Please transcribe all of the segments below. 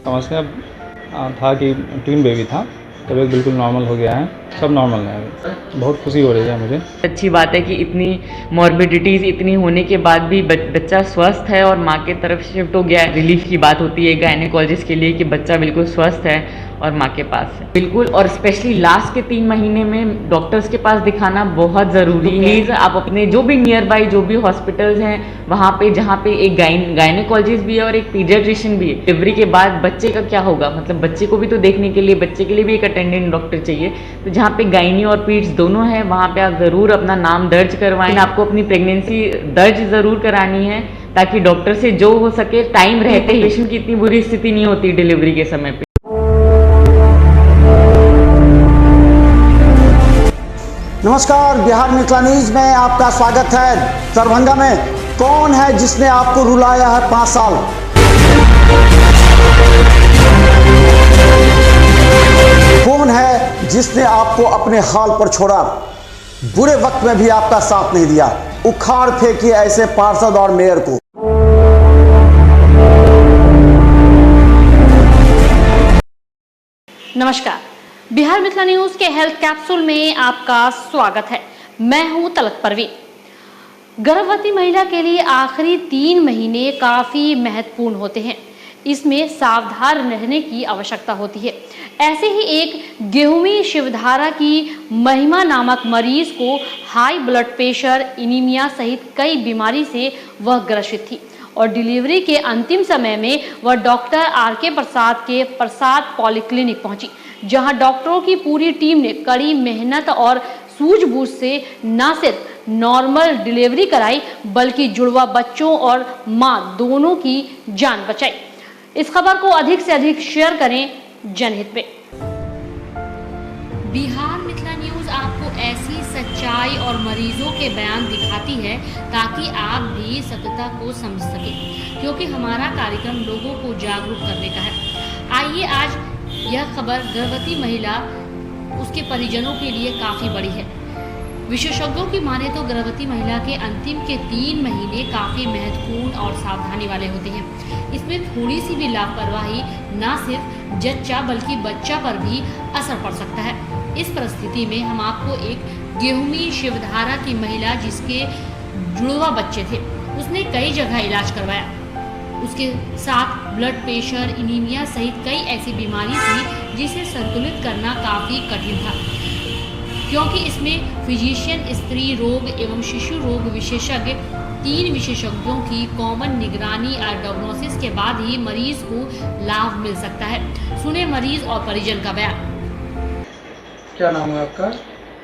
समस्या था कि ट्विन बेबी था, तबीयत बिल्कुल नॉर्मल हो गया है, सब नॉर्मल है अभी। बहुत खुशी हो रही है मुझे। अच्छी बात है कि इतनी मॉर्बिडिटीज़ इतनी होने के बाद भी बच्चा स्वस्थ है और माँ के तरफ शिफ्ट हो गया है। रिलीफ की बात होती है गायनेकोलॉजिस्ट के लिए कि बच्चा बिल्कुल स्वस्थ है और माँ के पास है। बिल्कुल, और स्पेशली लास्ट के 3 महीने में डॉक्टर्स के पास दिखाना बहुत ज़रूरी है। प्लीज़ आप अपने जो भी नियर बाई जो भी हॉस्पिटल्स हैं वहाँ पे जहाँ पे एक गायनेकोलॉजिस्ट भी है और एक पीडियाट्रिशियन भी है। डिलीवरी के बाद बच्चे का क्या होगा, मतलब बच्चे को भी तो देखने के लिए बच्चे के लिए भी एक अटेंडेंट डॉक्टर चाहिए। तो जहाँ पे गायनी और पीड्स दोनों है वहाँ पे आप ज़रूर अपना नाम दर्ज करवाएं। आपको अपनी प्रेगनेंसी दर्ज ज़रूर करानी है ताकि डॉक्टर से जो हो सके टाइम रहते ही, पेशेंट की इतनी बुरी स्थिति नहीं होती डिलीवरी के समय पे। नमस्कार, बिहार मिथिला न्यूज में आपका स्वागत है। दरभंगा में कौन है जिसने आपको रुलाया है 5 साल? कौन है जिसने आपको अपने हाल पर छोड़ा? बुरे वक्त में भी आपका साथ नहीं दिया। उखाड़ फेंकिए ऐसे पार्षद और मेयर को। नमस्कार, बिहार मिथिला न्यूज के हेल्थ कैप्सूल में आपका स्वागत है। मैं हूं तलत परवीन। गर्भवती महिला के लिए आखिरी 3 महीने काफी महत्वपूर्ण होते हैं। इसमें सावधान रहने की आवश्यकता होती है। ऐसे ही एक गेहूमी शिवधारा की महिमा नामक मरीज को हाई ब्लड प्रेशर, एनीमिया सहित कई बीमारी से वह ग्रसित थी और डिलीवरी के अंतिम समय में वह डॉक्टर आर.के. प्रसाद के प्रसाद पॉलीक्लिनिक पहुंची, जहां डॉक्टरों की पूरी टीम ने कड़ी मेहनत और सूझबूझ से न सिर्फ नॉर्मल डिलीवरी कराई बल्कि जुड़वा बच्चों और मां दोनों की जान बचाई। इस खबर को अधिक से अधिक शेयर करें जनहित में। बिहार मिथिला न्यूज आपको ऐसी सच्चाई और मरीजों के बयान दिखाती है ताकि आप भी सत्यता को समझ सके, क्योंकि हमारा कार्यक्रम लोगों को जागरूक करने का है। आइए, आज यह खबर गर्भवती महिला उसके परिजनों के लिए काफी बड़ी है। विशेषज्ञों की माने तो गर्भवती महिला के अंतिम के 3 महीने काफी महत्वपूर्ण और सावधानी वाले होते हैं। इसमें थोड़ी सी भी लापरवाही न सिर्फ जच्चा बल्कि बच्चा पर भी असर पड़ सकता है। इस परिस्थिति में हम आपको एक गेहूमी शिवधारा की महिला जिसके जुड़वा बच्चे थे, उसने कई जगह इलाज करवाया। उसके साथ ब्लड प्रेशर, एनीमिया सहित कई ऐसी बीमारी थी जिसे संतुलित करना काफी कठिन था, क्योंकि इसमें फिजिशियन, स्त्री रोग एवं शिशु रोग विशेषज्ञ 3 विशेषज्ञों की कॉमन निगरानी और डायग्नोसिस के बाद ही मरीज को लाभ मिल सकता है। सुने मरीज और परिजन का बयान। क्या नाम है आपका?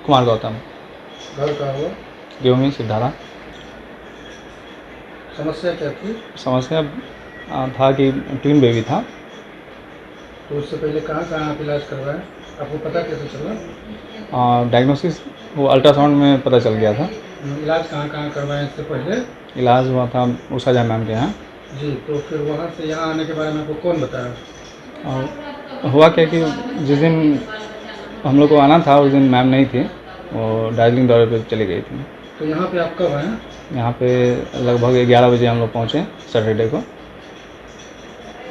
कुमार गौतम। घर का हुआ? गेहूमी शिवधारा। समस्या क्या थी? समस्या था कि ट्विन बेबी था। तो उससे पहले कहाँ आप इलाज करवाएं? आपको पता कैसे चला? डायग्नोसिस वो अल्ट्रासाउंड में पता चल गया था। इलाज कहाँ करवाएं इससे पहले? इलाज हुआ था उषा जहाँ मैम के यहाँ। जी, तो फिर वहाँ से यहाँ आने के बारे में आपको कौन बताया? और हुआ क्या कि जिस दिन हम लोग को आना था उस दिन मैम नहीं थी, वो दार्जिलिंग दौरे पे चली गई थी। तो यहाँ पे आप कब आए? यहाँ पे लगभग 11 बजे हम लोग पहुँचे सैटरडे को।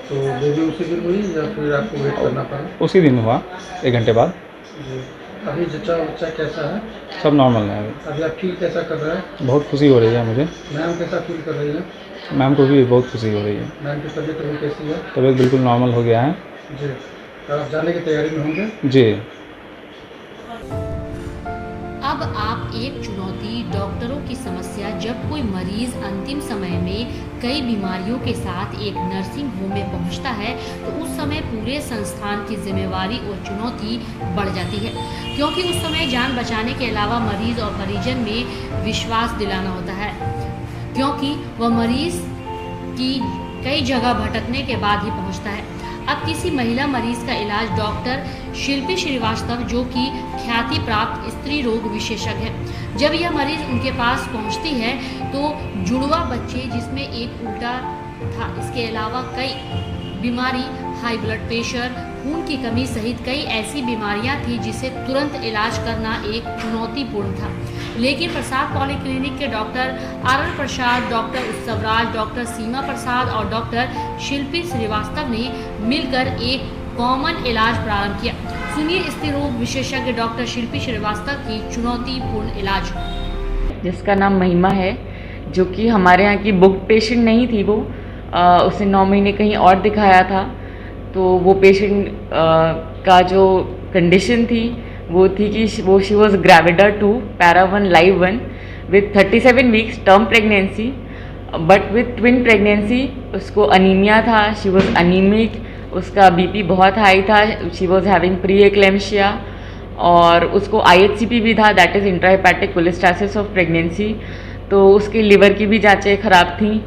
तो बेबी उसी दिन हुई या फिर आपको वेट करना पड़ा? उसी दिन हुआ, 1 घंटे बाद। जी। अभी जच्चा बच्चा कैसा है? सब नॉर्मल है अभी आप फील कैसा कर रहे हैं? बहुत खुशी हो रही है मुझे। मैम कैसा फील कर रही है? मैम को भी बहुत खुशी हो रही है। मैम की तबीयत अभी कैसी है? तबीयत बिल्कुल नॉर्मल हो गया है। जी। तो आप जाने की तैयारी में होंगे? जी। अब आप एक चुनौती, डॉक्टरों की समस्या। जब कोई मरीज अंतिम समय में कई बीमारियों के साथ एक नर्सिंग होम में पहुंचता है तो उस समय पूरे संस्थान की जिम्मेवारी और चुनौती बढ़ जाती है, क्योंकि उस समय जान बचाने के अलावा मरीज और परिजन में विश्वास दिलाना होता है, क्योंकि वह मरीज की कई जगह भटकने के बाद ही पहुंचता है। अब किसी महिला मरीज का इलाज डॉक्टर शिल्पी श्रीवास्तव, जो कि ख्याति प्राप्त स्त्री रोग विशेषज्ञ है, जब यह मरीज उनके पास पहुंचती है तो जुड़वा बच्चे जिसमें एक उल्टा था, इसके अलावा कई बीमारी, हाई ब्लड प्रेशर, खून की कमी सहित कई ऐसी बीमारियां थी जिसे तुरंत इलाज करना एक चुनौतीपूर्ण था। लेकिन प्रसाद पॉलीक्लिनिक के डॉक्टर आर प्रसाद, डॉक्टर उत्सवराज, डॉक्टर सीमा प्रसाद और डॉक्टर शिल्पी श्रीवास्तव ने मिलकर एक कॉमन इलाज प्रारंभ किया। सुनिए स्त्री रोग विशेषज्ञ डॉक्टर शिल्पी श्रीवास्तव की चुनौतीपूर्ण इलाज, जिसका नाम महिमा है, जो कि हमारे यहाँ की बुक पेशेंट नहीं थी। वो उसने 9 महीने कहीं और दिखाया था। तो वो पेशेंट का जो कंडीशन थी वो थी कि she was gravida 2 para 1 live 1 with 37 weeks term pregnancy, but with twin pregnancy. उसको अनीमिया था, शी वॉज अनीमिक, उसका बीपी बहुत हाई था, she was having pre eclampsia, और उसको IHCP भी था, that is intrahepatic cholestasis of pregnancy. तो उसके लिवर की भी जांचें ख़राब थी,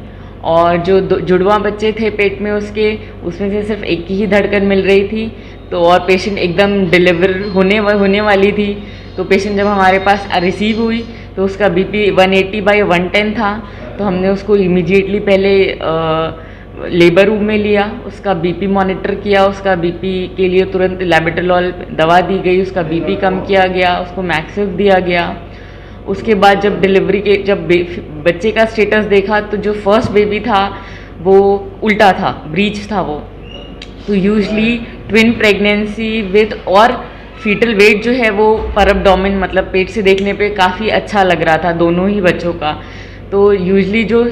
और जो जुड़वा बच्चे थे पेट में उसके, उसमें से सिर्फ एक ही धड़कन मिल रही थी। तो और पेशेंट एकदम डिलीवर होने वाली थी। तो पेशेंट जब हमारे पास रिसीव हुई तो उसका BP 180/110 था। तो हमने उसको इमीडिएटली पहले लेबर रूम में लिया, उसका BP मॉनिटर किया, उसका BP के लिए तुरंत लैबेटोलॉल दवा दी गई, उसका BP कम किया गया, उसको मैक्सिफ दिया गया। उसके बाद जब डिलीवरी के जब बच्चे का स्टेटस देखा तो जो फर्स्ट बेबी था वो उल्टा था, ब्रीच था वो। तो यूजली ट्विन प्रेगनेंसी विद और फीटल वेट जो है वो पर एब्डोमेन मतलब पेट से देखने पे काफ़ी अच्छा लग रहा था दोनों ही बच्चों का। तो यूजली जो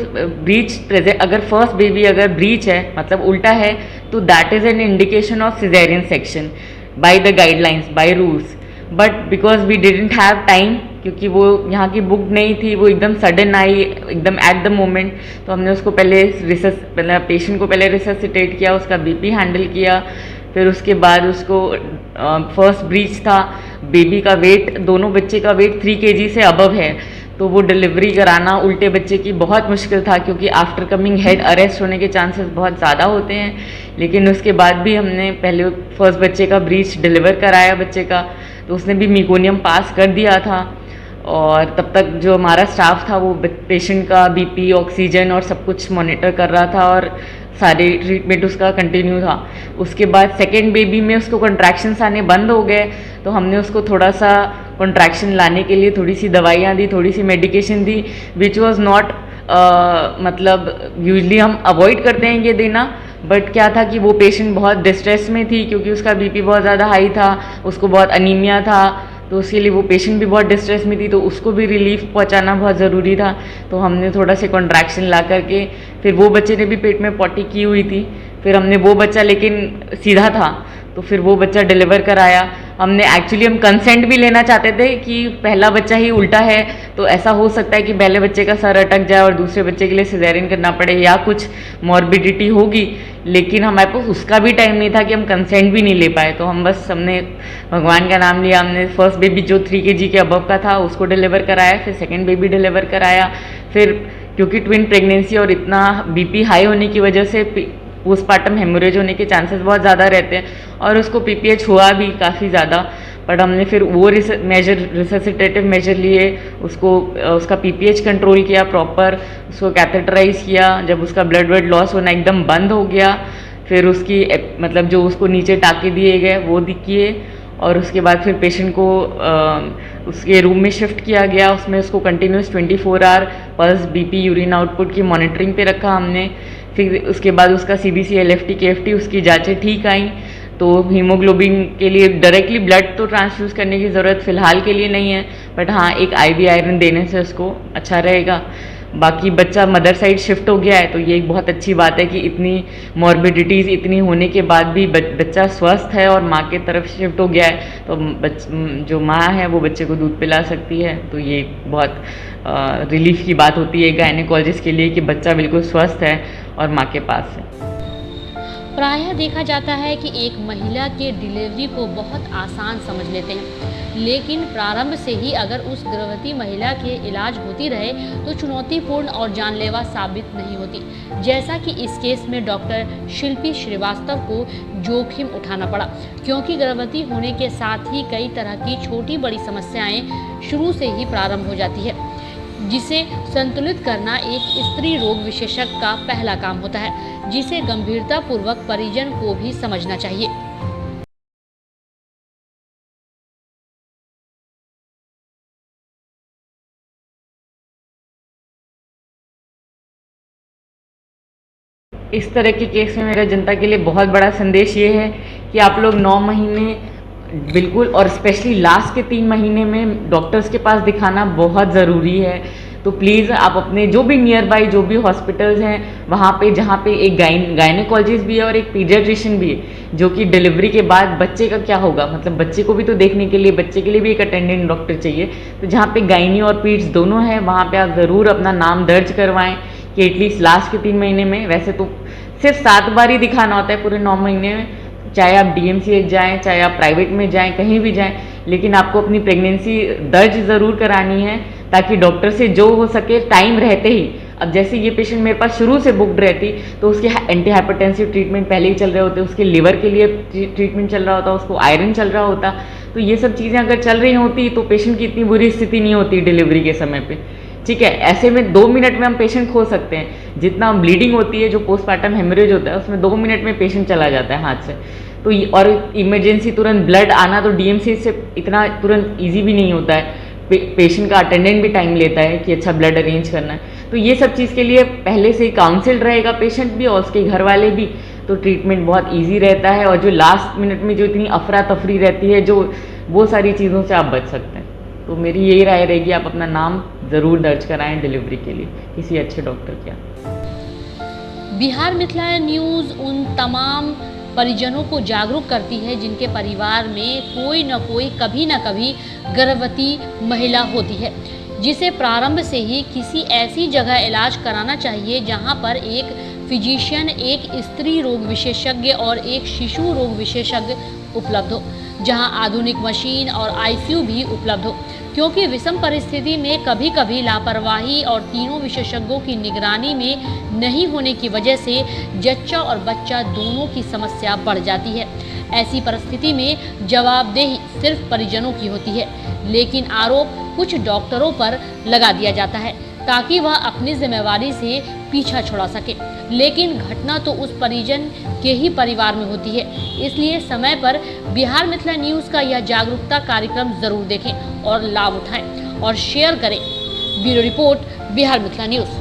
ब्रीच प्रेजेंट, अगर फर्स्ट बेबी अगर ब्रीच है मतलब उल्टा है, तो that is an indication of caesarean section by the guidelines, by rules. But because we didn't have time, क्योंकि वो यहाँ की बुक नहीं थी, वो एकदम सडन आई, एकदम एट द मोमेंट। तो हमने उसको पहले पेशेंट को पहले रिससिटेट किया, उसका BP हैंडल किया, फिर उसके बाद उसको फर्स्ट ब्रीच था, बेबी का वेट, दोनों बच्चे का वेट 3 kg से अबव है। तो वो डिलीवरी कराना उल्टे बच्चे की बहुत मुश्किल था, क्योंकि आफ्टर कमिंग हेड अरेस्ट होने के चांसेस बहुत ज़्यादा होते हैं। लेकिन उसके बाद भी हमने पहले फर्स्ट बच्चे का ब्रीच डिलीवर कराया बच्चे का, तो उसने भी मेकोनियम पास कर दिया था। और तब तक जो हमारा स्टाफ था वो पेशेंट का BP, ऑक्सीजन और सब कुछ मॉनिटर कर रहा था, और सारे ट्रीटमेंट उसका कंटिन्यू था। उसके बाद सेकेंड बेबी में उसको कॉन्ट्रैक्शंस आने बंद हो गए, तो हमने उसको थोड़ा सा कॉन्ट्रैक्शन लाने के लिए थोड़ी सी दवाइयाँ दी, थोड़ी सी मेडिकेशन दी, विच वॉज नॉट मतलब यूजली हम अवॉइड करते हैं ये देना। बट क्या था कि वो पेशेंट बहुत डिस्ट्रेस में थी, क्योंकि उसका BP बहुत ज़्यादा हाई था, उसको बहुत अनीमिया था, तो उसके लिए वो पेशेंट भी बहुत डिस्ट्रेस में थी, तो उसको भी रिलीफ पहुंचाना बहुत ज़रूरी था। तो हमने थोड़ा से कॉन्ट्रैक्शन ला करके, फिर वो बच्चे ने भी पेट में पॉटी की हुई थी, फिर हमने वो बच्चा लेकिन सीधा था, तो फिर वो बच्चा डिलीवर कराया। हम कंसेंट भी लेना चाहते थे कि पहला बच्चा ही उल्टा है, तो ऐसा हो सकता है कि पहले बच्चे का सर अटक जाए और दूसरे बच्चे के लिए सिजेरियन करना पड़े, या कुछ मॉर्बिडिटी होगी। लेकिन हमारे पास उसका भी टाइम नहीं था कि हम कंसेंट भी नहीं ले पाए। तो हमने भगवान का नाम लिया, हमने फर्स्ट बेबी जो 3 kg के अबव का था उसको डिलीवर कराया, फिर सेकेंड बेबी डिलीवर कराया। फिर क्योंकि ट्विन प्रेगनेंसी और इतना BP हाई होने की वजह से पोस्टमार्टम हेमोरेज होने के चांसेस बहुत ज़्यादा रहते हैं, और उसको PPH हुआ भी काफ़ी ज़्यादा। बट हमने फिर वो रिससिटेटिव मेजर लिए, उसका PPH कंट्रोल किया प्रॉपर, उसको कैथेटराइज किया। जब उसका ब्लड लॉस होना एकदम बंद हो गया, फिर उसकी मतलब जो उसको नीचे टाँके दिए गए वो किए, और उसके बाद फिर पेशेंट को उसके रूम में शिफ्ट किया गया। उसमें उसको continuous 24 hour pulse, BP, urine output की मॉनिटरिंग पे रखा हमने। फिर उसके बाद उसका CBC, LFT, KFT उसकी जांचें ठीक आई। तो हीमोग्लोबिन के लिए डायरेक्टली ब्लड तो ट्रांसफ्यूज़ करने की ज़रूरत फ़िलहाल के लिए नहीं है, बट हाँ एक IV आयरन देने से उसको अच्छा रहेगा। बाकी बच्चा मदर साइड शिफ्ट हो गया है, तो ये एक बहुत अच्छी बात है कि इतनी मॉर्बिडिटीज़ इतनी होने के बाद भी बच्चा स्वस्थ है और माँ के तरफ शिफ्ट हो गया है। तो जो माँ है वो बच्चे को दूध पिला सकती है। तो ये बहुत रिलीफ की बात होती है गायनेकोलॉजिस्ट के लिए कि बच्चा बिल्कुल स्वस्थ है और माँ के पास है। प्रायः देखा जाता है कि एक महिला के डिलीवरी को बहुत आसान समझ लेते हैं, लेकिन प्रारंभ से ही अगर उस गर्भवती महिला के इलाज होती रहे तो चुनौतीपूर्ण और जानलेवा साबित नहीं होती, जैसा कि इस केस में डॉक्टर शिल्पी श्रीवास्तव को जोखिम उठाना पड़ा, क्योंकि गर्भवती होने के साथ ही कई तरह की छोटी बड़ी समस्याएं शुरू से ही प्रारंभ हो जाती है, जिसे संतुलित करना एक स्त्री रोग विशेषज्ञ का पहला काम होता है, जिसे गंभीरतापूर्वक परिजन को भी समझना चाहिए। इस तरह के केस में मेरा जनता के लिए बहुत बड़ा संदेश ये है कि आप लोग 9 महीने बिल्कुल, और स्पेशली लास्ट के 3 महीने में डॉक्टर्स के पास दिखाना बहुत ज़रूरी है। तो प्लीज़ आप अपने जो भी नियर बाई जो भी हॉस्पिटल्स हैं वहाँ पे, जहाँ पे एक गायनेकोलॉजिस्ट भी है और एक पीडियाट्रिशियन भी है, जो कि डिलीवरी के बाद बच्चे का क्या होगा, मतलब बच्चे को भी तो देखने के लिए, बच्चे के लिए भी एक अटेंडेंट डॉक्टर चाहिए। तो जहाँ पे गायनी और पीड्स दोनों हैं वहाँ पे आप ज़रूर अपना नाम दर्ज करवाएं कि एटलीस्ट लास्ट के 3 महीने में, वैसे तो सिर्फ 7 बार ही दिखाना होता है पूरे 9 महीने में, चाहे आप DMCH जाएँ, चाहे आप प्राइवेट में जाएँ, कहीं भी जाएँ, लेकिन आपको अपनी प्रेगनेंसी दर्ज ज़रूर करानी है ताकि डॉक्टर से जो हो सके टाइम रहते ही। अब जैसे ये पेशेंट मेरे पास शुरू से बुकड रहती तो उसके एंटी हाइपरटेंसिव ट्रीटमेंट पहले ही चल रहे होते, उसके लिवर के लिए ट्रीटमेंट चल रहा होता, उसको आयरन चल रहा होता। तो ये सब चीज़ें अगर चल रही होती तो पेशेंट की इतनी बुरी स्थिति नहीं होती डिलीवरी के समय पे। ठीक है, ऐसे में 2 मिनट में हम पेशेंट खो सकते हैं। जितना ब्लीडिंग होती है, जो पोस्टमार्टम हेमरेज होता है, उसमें 2 मिनट में पेशेंट चला जाता है हाथ से। तो और इमरजेंसी तुरंत ब्लड आना तो DMC से इतना तुरंत ईजी भी नहीं होता है। पेशेंट का अटेंडेंट भी टाइम लेता है कि अच्छा ब्लड अरेंज करना है। तो ये सब चीज़ के लिए पहले से ही काउंसिल रहेगा पेशेंट भी और उसके घर वाले भी, तो ट्रीटमेंट बहुत ईजी रहता है। और जो लास्ट मिनट में जो इतनी अफरा तफरी रहती है, जो वो सारी चीज़ों से आप बच सकते हैं। तो मेरी यही राय रहेगी, आप अपना नाम ज़रूर दर्ज कराएं डिलीवरी के लिए किसी अच्छे डॉक्टर के यहाँ। बिहार मिथिला न्यूज़ उन तमाम परिजनों को जागरूक करती है जिनके परिवार में कोई न कोई कभी न कभी गर्भवती महिला होती है, जिसे प्रारंभ से ही किसी ऐसी जगह इलाज कराना चाहिए जहां पर एक फिजिशियन, एक स्त्री रोग विशेषज्ञ और एक शिशु रोग विशेषज्ञ उपलब्ध हो, जहां आधुनिक मशीन और ICU भी उपलब्ध हो, क्योंकि विषम परिस्थिति में कभी कभी लापरवाही और तीनों विशेषज्ञों की निगरानी में नहीं होने की वजह से जच्चा और बच्चा दोनों की समस्या बढ़ जाती है। ऐसी परिस्थिति में जवाबदेही सिर्फ परिजनों की होती है, लेकिन आरोप कुछ डॉक्टरों पर लगा दिया जाता है ताकि वह अपनी जिम्मेवारी से पीछा छुड़ा सके, लेकिन घटना तो उस परिजन के ही परिवार में होती है। इसलिए समय पर बिहार मिथिला न्यूज़ का यह जागरूकता कार्यक्रम जरूर देखें और लाभ उठाएं और शेयर करें। Bureau report, Bihar Mithila news.